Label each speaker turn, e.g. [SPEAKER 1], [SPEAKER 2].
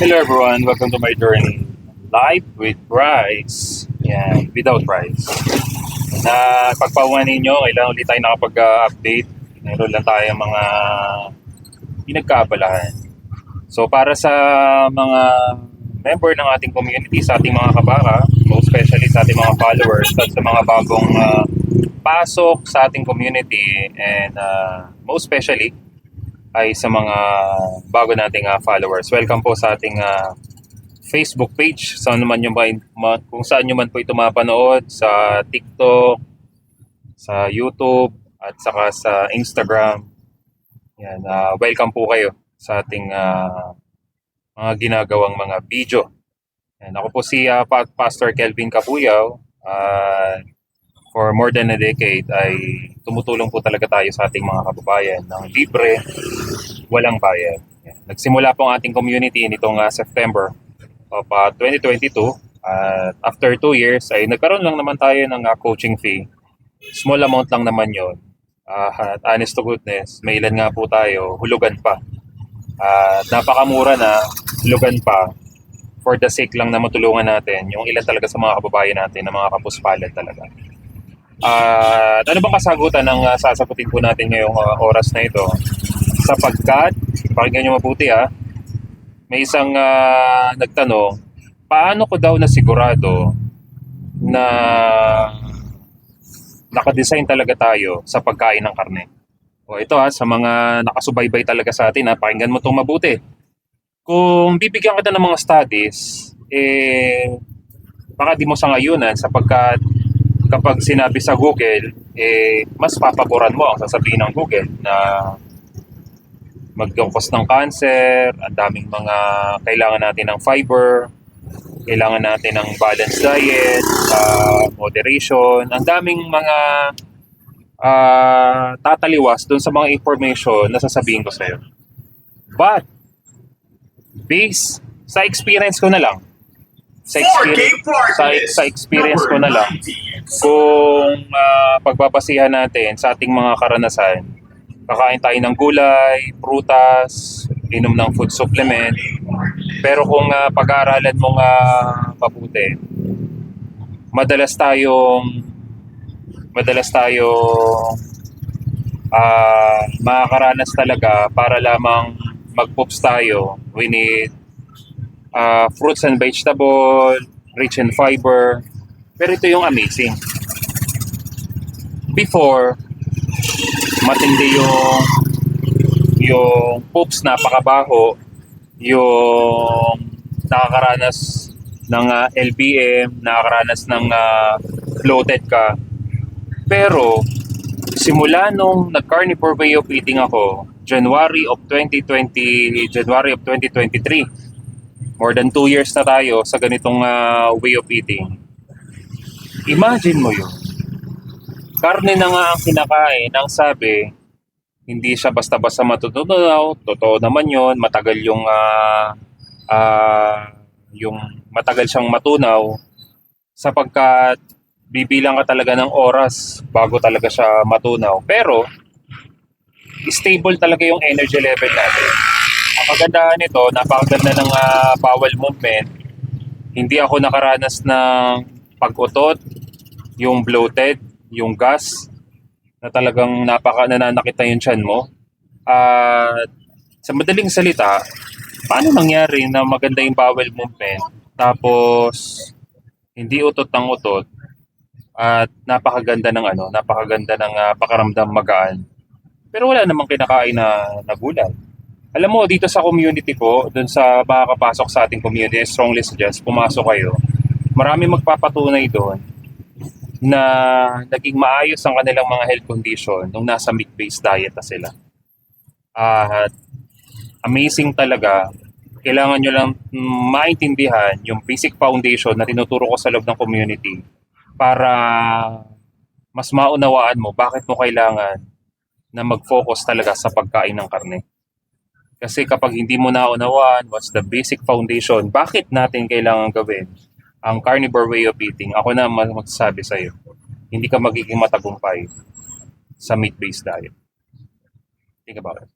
[SPEAKER 1] Hello everyone, welcome to my journey. Live with Bryce. Yan, without Bryce. Na pagpauman ninyo, kailangan ulit tayo nakapag-update. Meron lang tayo mga pinagkaabalahan. So para sa mga member ng ating community, sa ating mga kabaka, most especially sa ating mga followers at sa mga bagong pasok sa ating community and most especially ay sa mga bago nating followers. Welcome po sa ating Facebook page. Saan naman nyo kung saan nyo man po ito mapanood, sa TikTok, sa YouTube, at saka sa Instagram. Yan, welcome po kayo sa ating mga ginagawang mga video. Yan, ako po si Pastor Kelvin Capuyaw. For more than a decade ay tumutulong po talaga tayo sa ating mga kababayan ng libre, walang bayad. Yan. Nagsimula po ang ating community nitong September of 2022. After 2 years ay nagkaroon lang naman tayo ng coaching fee. Small amount lang naman yon. At honest to goodness, may ilan nga po tayo, hulugan pa. Napakamura na, hulugan pa for the sake lang na matulungan natin yung ilan talaga sa mga kababayan natin na mga kapuspalad talaga. Ano bang kasagutan ng sasagutin po natin ngayong oras na ito? Sapagkat, pakinggan nyo mabuti may isang nagtanong, paano ko daw nasigurado na nakadesign talaga tayo sa pagkain ng karne? O ito sa mga nakasubaybay talaga sa atin, pakinggan mo itong mabuti. Kung bibigyan kita ng mga studies, baka di mo sa ngayunan sapagkat kapag sinabi sa Google, mas papaboran mo ang sasabihin ng Google na mag-cause ng cancer, ang daming mga kailangan natin ng fiber, kailangan natin ng balanced diet, moderation, ang daming mga tataliwas dun sa mga information na sasabihin ko sa'yo. But, based sa experience ko na lang, sa experience ko na lang, kung pagbabasihan natin sa ating mga karanasan, kakain tayo ng gulay, prutas, inom ng food supplement, pero kung pag-aaralan mo mabuti, madalas tayong makakaranas talaga para lamang mag-poops tayo. We need fruits and vegetable, rich in fiber. Pero ito yung amazing. Before, matindi yung poops, napakabaho, yung nakakaranas ng LBM, nakakaranas ng bloated ka. Pero, simula nung nag-carnivore way of eating ako, January of 2023, more than 2 years na tayo sa ganitong way of eating. Imagine mo yun. Karne na nga ang kinakain, ang sabi, hindi siya basta-basta matutunaw. Totoo naman yun, matagal yung matagal siyang matunaw sapagkat bibilang ka talaga ng oras bago talaga siya matunaw. Pero, stable talaga yung energy level natin. Ang kagandahan nito, napakaganda ng bowel movement. Hindi ako nakaranas ng pag-utot, yung bloated, yung gas, na talagang nananakit na yung tiyan mo. At sa madaling salita, paano nangyari na maganda yung bowel movement, tapos hindi utot ng utot, at napakaganda ng pakaramdam magaan. Pero wala namang kinakain na gulay. Alam mo, dito sa community ko, dun sa makakapasok sa ating community, strongly suggest, pumasok kayo. Marami magpapatunay doon na naging maayos ang kanilang mga health condition nung nasa meat-based diet na sila. At amazing talaga, kailangan nyo lang maintindihan yung basic foundation na tinuturo ko sa loob ng community para mas maunawaan mo bakit mo kailangan na mag-focus talaga sa pagkain ng karne. Kasi kapag hindi mo naunawaan what's the basic foundation, bakit natin kailangan gawin ang carnivore way of eating, ako na magsasabi sa'yo, hindi ka magiging matagumpay sa meat-based diet. Think about it.